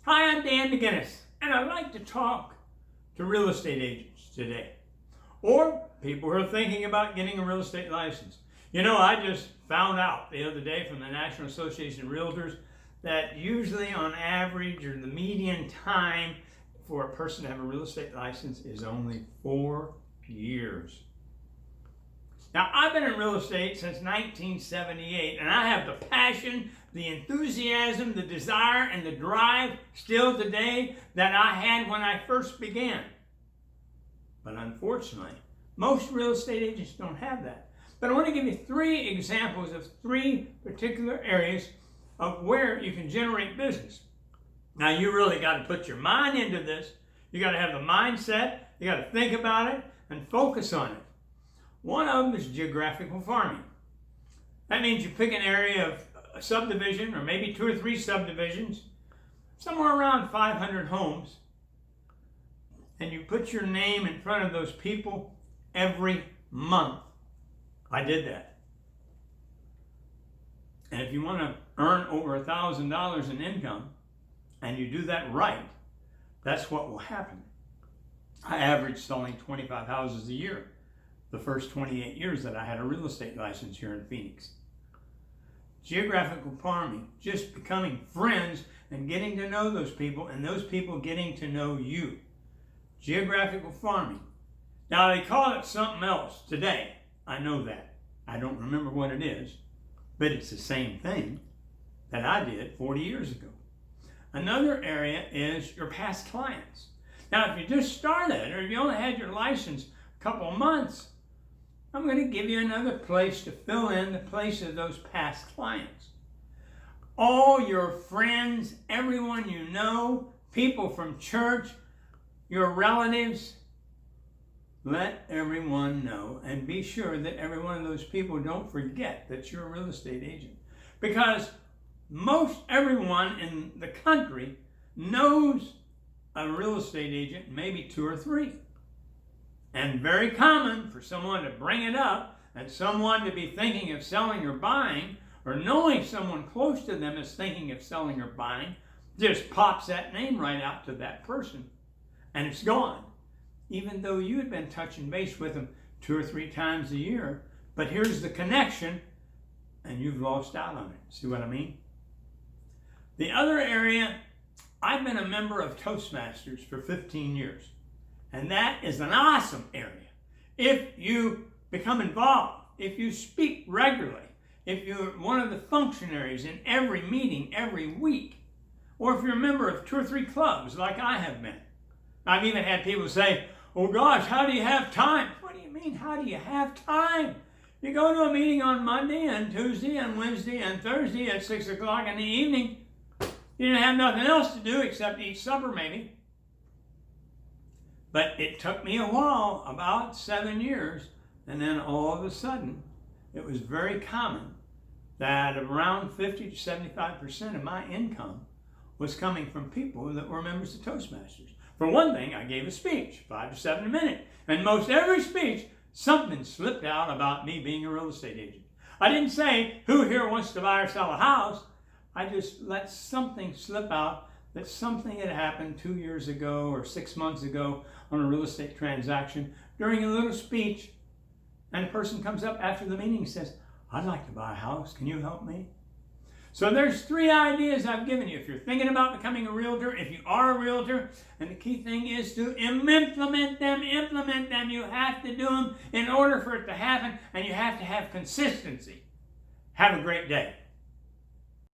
Hi, I'm Dan McGinnis, and I'd like to talk to real estate agents today, or people who are thinking about getting a real estate license. You know, I just found out the other day from the National Association of Realtors that usually on average, or the median time for a person to have a real estate license is only 4 years. Now, I've been in real estate since 1978, and I have the passion, the enthusiasm, the desire, and the drive still today that I had when I first began. But unfortunately, most real estate agents don't have that. But I want to give you 3 examples of 3 particular areas of where you can generate business. Now, you really got to put your mind into this. You got to have the mindset, you got to think about it, and focus on it. One of them is geographical farming. That means you pick an area of a subdivision, or maybe 2 or 3 subdivisions, somewhere around 500 homes, and you put your name in front of those people every month. I did that. And if you want to earn over $1,000 in income, and you do that right, that's what will happen. I averaged selling 25 houses a year the first 28 years that I had a real estate license here in Phoenix. Geographical farming, just becoming friends and getting to know those people, and those people getting to know you. Geographical farming. Now, they call it something else today. I know that. I don't remember what it is, but it's the same thing that I did 40 years ago. Another area is your past clients. Now, if you just started, or if you only had your license a couple of months, I'm going to give you another place to fill in the place of those past clients. All your friends, everyone you know, people from church, your relatives, let everyone know, and be sure that every one of those people don't forget that you're a real estate agent. Because most everyone in the country knows a real estate agent, maybe 2 or 3. And very common for someone to bring it up and someone to be thinking of selling or buying, or knowing someone close to them is thinking of selling or buying, just pops that name right out to that person and it's gone. Even though you had been touching base with them 2 or 3 times a year, but here's the connection and you've lost out on it. See what I mean? The other area, I've been a member of Toastmasters for 15 years. And that is an awesome area. If you become involved, if you speak regularly, if you're one of the functionaries in every meeting every week, or if you're a member of 2 or 3 clubs like I have been. I've even had people say, oh gosh, how do you have time? What do you mean, how do you have time? You go to a meeting on Monday and Tuesday and Wednesday and Thursday at 6 o'clock in the evening. You didn't have nothing else to do except eat supper maybe. But it took me a while, about 7 years, and then all of a sudden, it was very common that around 50 to 75% of my income was coming from people that were members of Toastmasters. For one thing, I gave a speech, 5 to 7 a minute, and most every speech, something slipped out about me being a real estate agent. I didn't say, who here wants to buy or sell a house? I just let something slip out that something had happened 2 years ago or 6 months ago on a real estate transaction during a little speech, and a person comes up after the meeting and says, I'd like to buy a house. Can you help me? So there's 3 ideas I've given you. If you're thinking about becoming a realtor, if you are a realtor, and the key thing is to implement them. You have to do them in order for it to happen, and you have to have consistency. Have a great day.